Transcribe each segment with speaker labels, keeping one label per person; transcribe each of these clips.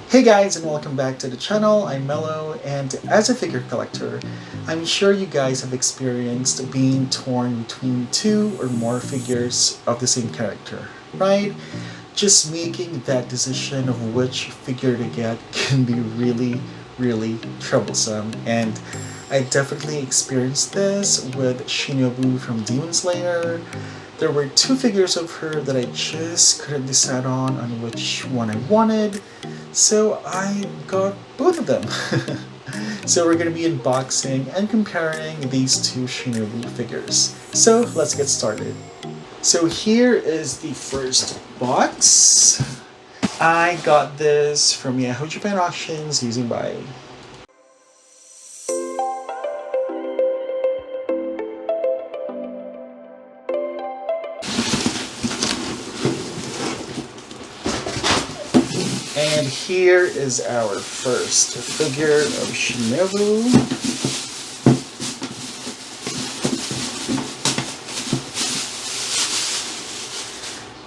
Speaker 1: Hey guys, and welcome back to the channel. I'm Mello, and as a figure collector, I'm sure you guys have experienced being torn between two or more figures of the same character, right? Just making that decision of which figure to get can be really troublesome, and I definitely experienced this with Shinobu from Demon Slayer. There were two figures of her that I just couldn't decide on which one I wanted, so I got both of them. So we're going to be unboxing and comparing these two Shinobu figures. So let's get started. So here is the first box. I got this from Yahoo Japan Auctions using by And here is our first figure of Shinobu.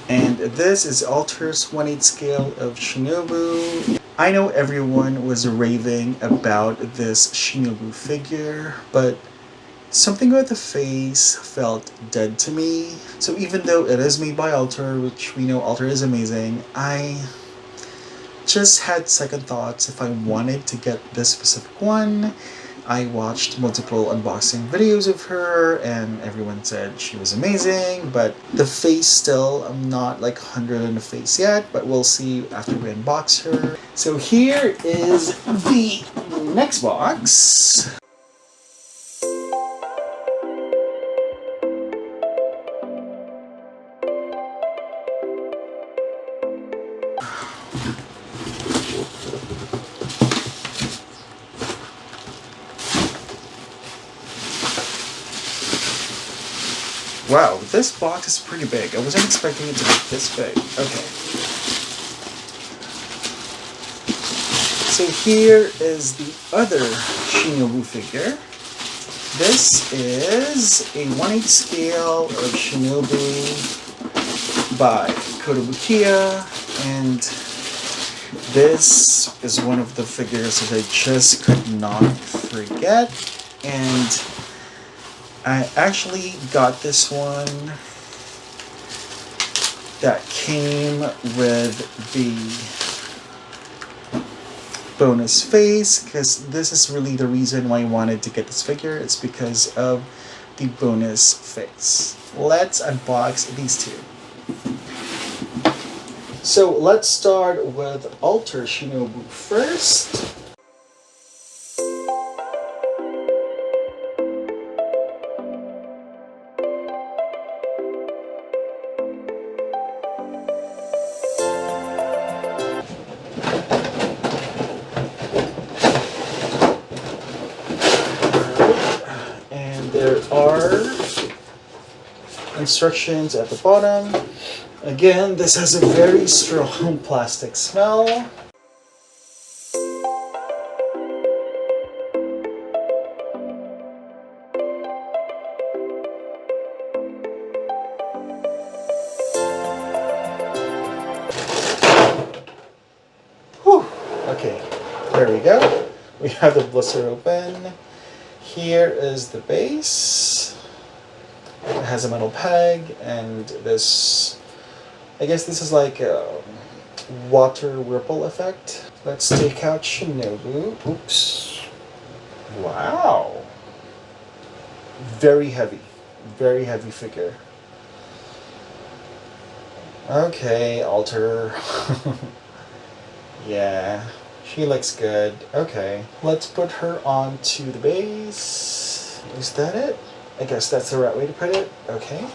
Speaker 1: And this is Alter's 1/8 scale of Shinobu. I know everyone was raving about this Shinobu figure, but something about the face felt dead to me. So even though it is made by Alter, which we know Alter is amazing, I just had second thoughts if I wanted to get this specific one. I watched multiple unboxing videos of her and everyone said she was amazing, but the face still, I'm not like 100 on the face yet, but we'll see after we unbox her. So here is the next box. Wow, this box is pretty big. I wasn't expecting it to be this big. Okay. So here is the other Shinobu figure. This is a 1/8 scale of Shinobu by Kotobukiya, and this is one of the figures that I just could not forget. And I actually got this one that came with the bonus face, because this is really the reason why I wanted to get this figure. It's because of the bonus face. Let's unbox these two. So let's start with Alter Shinobu first. There are instructions at the bottom. Again, this has a very strong plastic smell. Whew. Okay, there we go. We have the blister open. Here is the base. It has a metal peg and this, I guess this is like a water ripple effect. Let's take out Shinobu. Oops. Wow. Very heavy figure. Okay, Alter. Yeah. She looks good. Okay, let's put her onto the base. Is that it? I guess that's the right way to put it. Okay,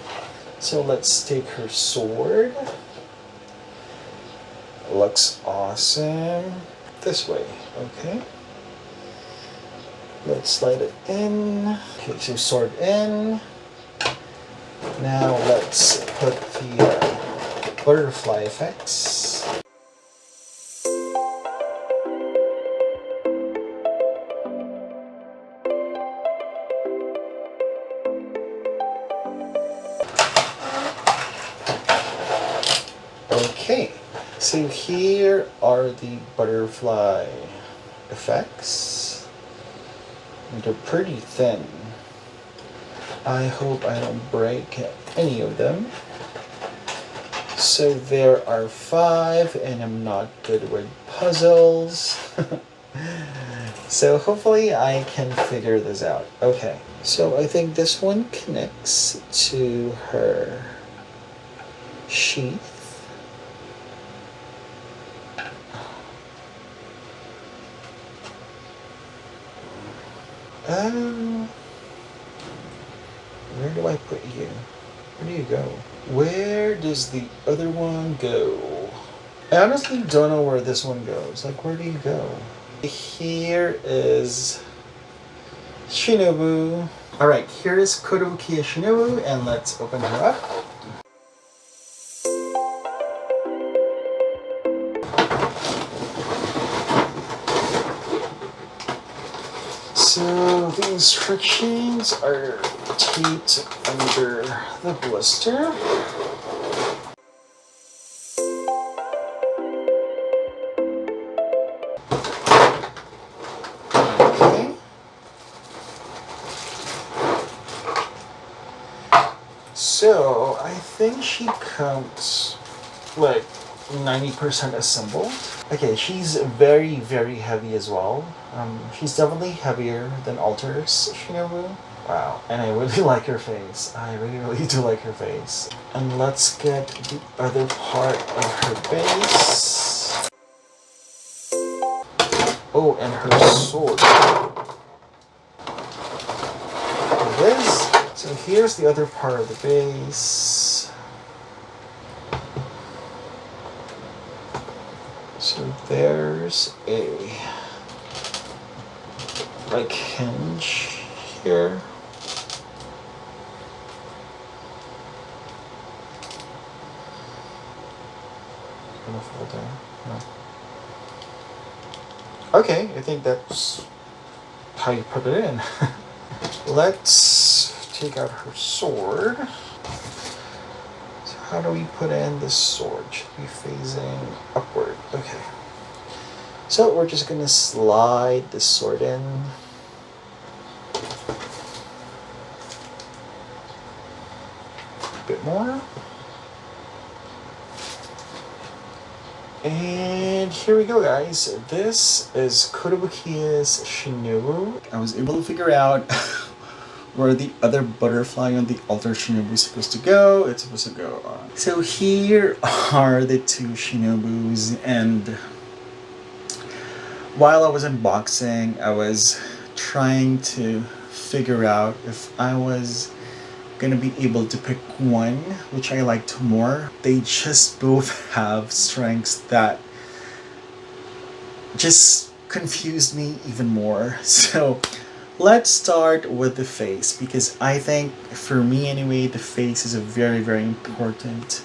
Speaker 1: so let's take her sword. Looks awesome. This way, okay. Let's slide it in. Okay, so sword in. Now let's put the butterfly effects. Okay, so here are the butterfly effects. They're pretty thin. I hope I don't break any of them. So there are 5, and I'm not good with puzzles. So hopefully I can figure this out. Okay, so I think this one connects to her sheath. Where do I put you? Where do you go? Where does the other one go? I honestly don't know where this one goes. Like, where do you go? Here is Shinobu. Alright, here is Kotobukiya Shinobu, and let's open her up. So the instructions are taped under the blister. Okay. So I think she comes like 90% assembled. Okay, she's very, very heavy as well. She's definitely heavier than Alter's Shinobu. Wow, and I really like her face. I really, really do like her face. And let's get the other part of her base. Oh, and her sword. There it is. So here's the other part of the base. So there's a like hinge here. Gonna fall down. No. Okay, I think that's how you put it in. Let's take out her sword. So how do we put in the sword? Should be facing upward. Okay. So we're just gonna slide the sword in. A bit more. And here we go, guys. This is Kotobukiya's Shinobu. I was able to figure out where the other butterfly on the altar Shinobu is supposed to go. It's supposed to go on. So here are the two Shinobus, and while I was unboxing, I was trying to figure out if I was gonna be able to pick one which I liked more. They just both have strengths that just confused me even more. So let's start with the face, because I think, for me anyway, the face is a very, very important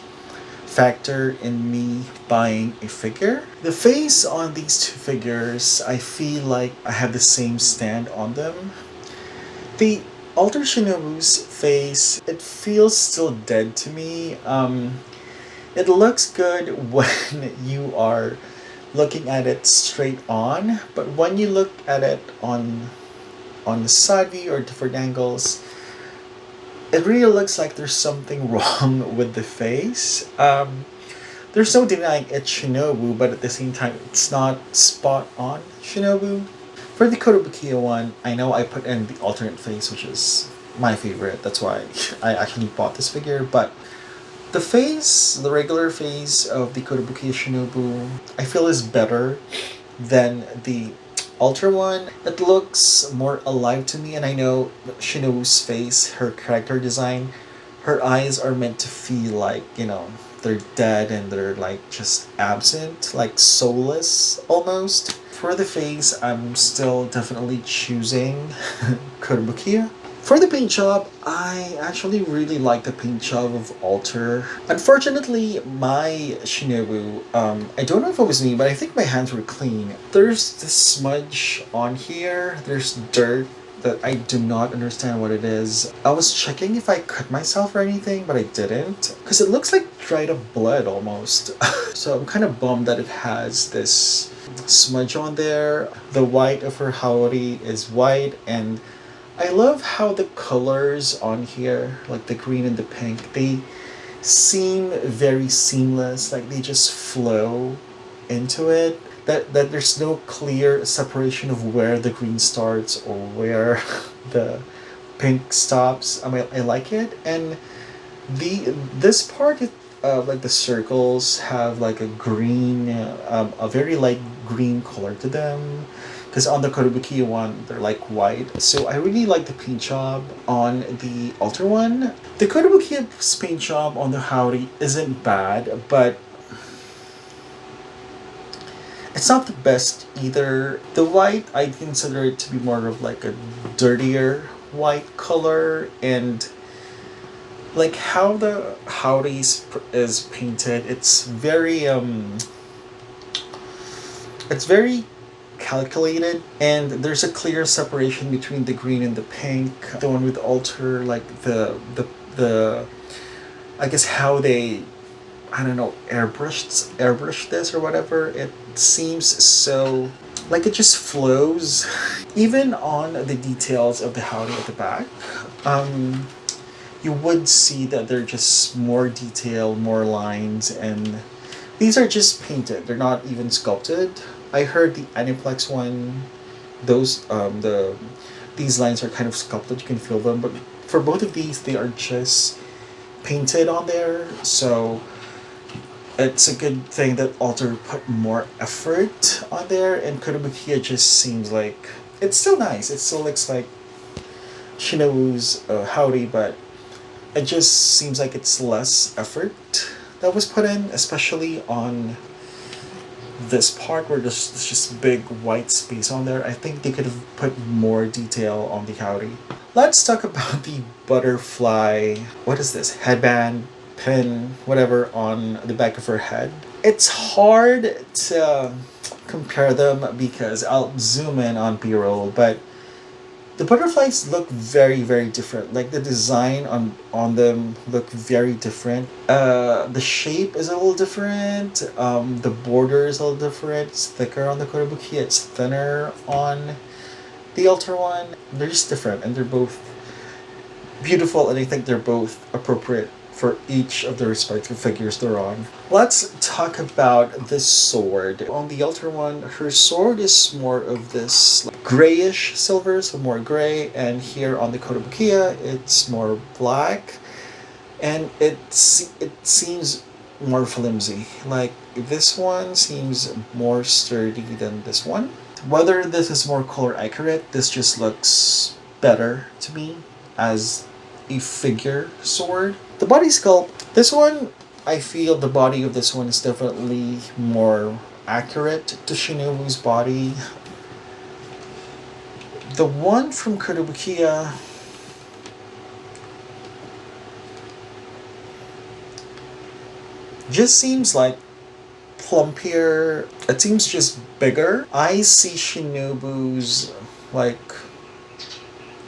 Speaker 1: factor in me buying a figure. The face on these two figures, I feel like I have the same stand on them. The Alter Shinobu's face, it feels still dead to me. It looks good when you are looking at it straight on, but when you look at it on the side view or different angles, it really looks like there's something wrong with the face. There's no denying it's Shinobu, but at the same time, it's not spot on Shinobu. For the Kotobukiya one, I know I put in the alternate face, which is my favorite. That's why I actually bought this figure. But the face, the regular face of the Kotobukiya Shinobu, I feel is better than the Alter one. It looks more alive to me, and I know Shinobu's face, her character design, her eyes are meant to feel like, you know, they're dead and they're like just absent, like soulless almost. For the face, I'm still definitely choosing Kotobukiya. For the paint job, I actually really like the paint job of Alter. Unfortunately, my Shinobu, I don't know if it was me, but I think my hands were clean. There's this smudge on here, there's dirt that I do not understand what it is. I was checking if I cut myself or anything, but I didn't. Because it looks like dried up blood almost. So I'm kind of bummed that it has this smudge on there. The white of her haori is white, and I love how the colors on here, like the green and the pink, they seem very seamless. Like they just flow into it. That there's no clear separation of where the green starts or where the pink stops. I mean, I like it, and this part, like the circles have like a green, a very light green color to them. Because on the Kotobukiya one, they're like white. So I really like the paint job on the Alter one. The Kotobukiya's paint job on the Haori isn't bad, but it's not the best either. The white, I consider it to be more of like a dirtier white color, and like how the Haori is painted, it's very calculated, and there's a clear separation between the green and the pink. The one with Alter, like the I guess how they, I don't know, airbrushed this or whatever. It seems so like it just flows. Even on the details of the howdy at the back, you would see that they're just more detail, more lines, and these are just painted. They're not even sculpted. I heard the Aniplex one, those these lines are kind of sculpted. You can feel them, but for both of these, they are just painted on there. So it's a good thing that Alter put more effort on there, and Kotobukiya just seems like it's still nice. It still looks like Shinobu's Howdy, but it just seems like it's less effort that was put in, especially on this part where there's just big white space on there. I think they could have put more detail on the Howdy. Let's talk about the butterfly, what is this, headband, pin, whatever, on the back of her head. It's hard to compare them because I'll zoom in on B-roll, but the butterflies look very, very different. Like the design on them look very different. The shape is a little different. The border is a little different. It's thicker on the Kotobukiya. It's thinner on the Alter one. They're just different, and they're both beautiful, and I think they're both appropriate for each of the respective figures they're on. Let's talk about this sword. On the Alter one, her sword is more of this like, grayish silver, so more gray, and here on the Kotobukiya, it's more black, and it seems more flimsy. Like this one seems more sturdy than this one. Whether this is more color accurate, this just looks better to me as a figure sword. The body sculpt, this one, I feel the body of this one is definitely more accurate to Shinobu's body. The one from Kotobukiya, just seems like plumpier. It seems just bigger. I see Shinobu's like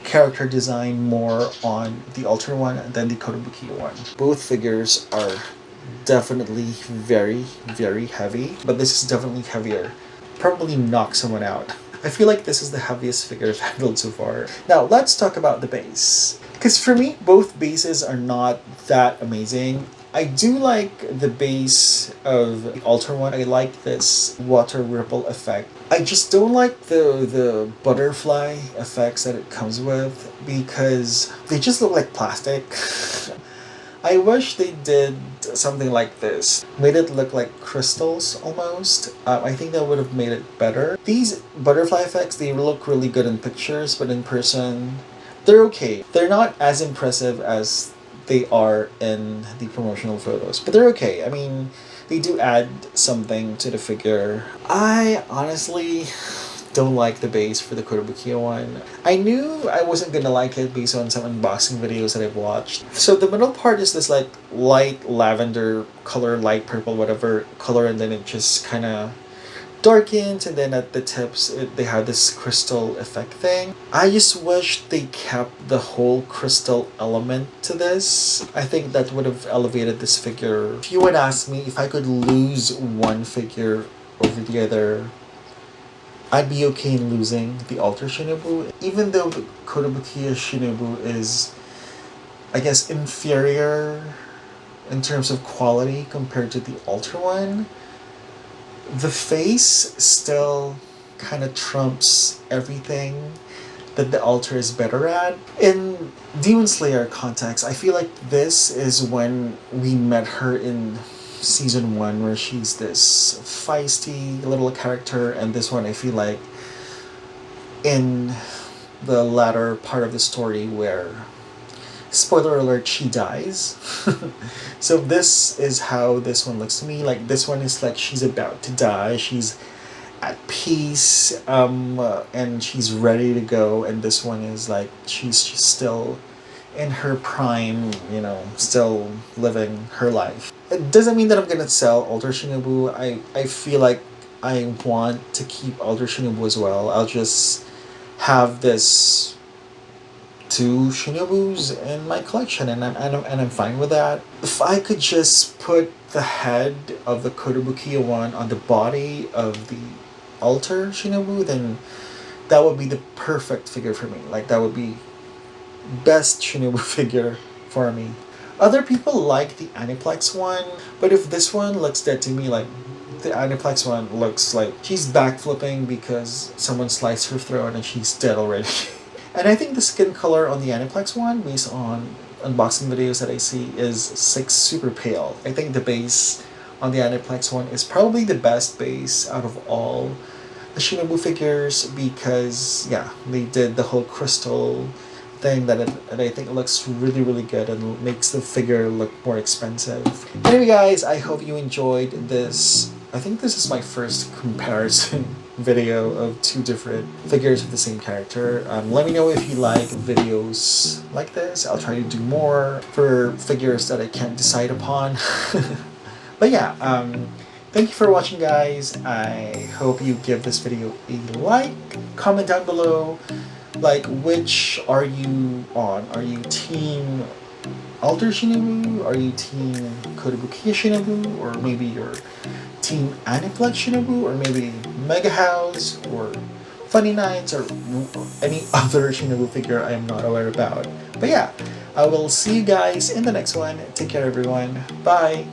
Speaker 1: character design more on the Alter one than the Kotobukiya one. Both figures are definitely very, very heavy, but this is definitely heavier. Probably knock someone out. I feel like this is the heaviest figure I've handled so far. Now, let's talk about the base. Because for me, both bases are not that amazing. I do like the base of the Alter one. I like this water ripple effect. I just don't like the butterfly effects that it comes with because they just look like plastic. I wish they did something like this. Made it look like crystals almost. I think that would have made it better. These butterfly effects, they look really good in pictures, but in person, they're okay. They're not as impressive as they are in the promotional photos, but they're okay. I mean, they do add something to the figure. I honestly don't like the base for the Kotobukiya one. I knew I wasn't gonna like it based on some unboxing videos that I've watched. So the middle part is this like light lavender color, light purple, whatever color, and then it just kind of darkened, and then at the tips they had this crystal effect thing. I just wish they kept the whole crystal element to this. I think that would have elevated this figure. If you would ask me if I could lose one figure over the other, I'd be okay in losing the Alter Shinobu. Even though the Kotobukiya Shinobu is, I guess, inferior in terms of quality compared to the Alter one, the face still kind of trumps everything that the Alter is better at. In Demon Slayer context, I feel like this is when we met her in season 1, where she's this feisty little character, and this one I feel like in the latter part of the story where, spoiler alert, she dies. So this is how this one looks to me. Like, this one is like she's about to die, she's at peace, and she's ready to go, and this one is like she's still in her prime, you know, still living her life. It doesn't mean that I'm gonna sell Alter Shinobu. I feel like I want to keep Alter Shinobu as well. I'll just have this 2 Shinobus in my collection, and I'm fine with that. If I could just put the head of the Kotobukiya one on the body of the Alter Shinobu, then that would be the perfect figure for me. Like, that would be best Shinobu figure for me. Other people like the Aniplex one, but if this one looks dead to me, like the Aniplex one looks like she's backflipping because someone sliced her throat and she's dead already. And I think the skin color on the Aniplex one, based on unboxing videos that I see, is 6 super pale. I think the base on the Aniplex one is probably the best base out of all the Shinobu figures, because yeah, they did the whole crystal thing that I think looks really, really good and makes the figure look more expensive. Anyway guys, I hope you enjoyed this. I think this is my first comparison video of 2 different figures of the same character. Let me know if you like videos like this. I'll try to do more for figures that I can't decide upon. But yeah, thank you for watching guys. I hope you give this video a like. Comment down below, like, which are you on? Are you team Alter Shinobu? Are you team Kotobukiya Shinobu? Or maybe you're team Aniplex Shinobu? Or maybe Mega House? Or Funny Nights? Or any other Shinobu figure I am not aware about? But yeah, I will see you guys in the next one. Take care everyone. Bye!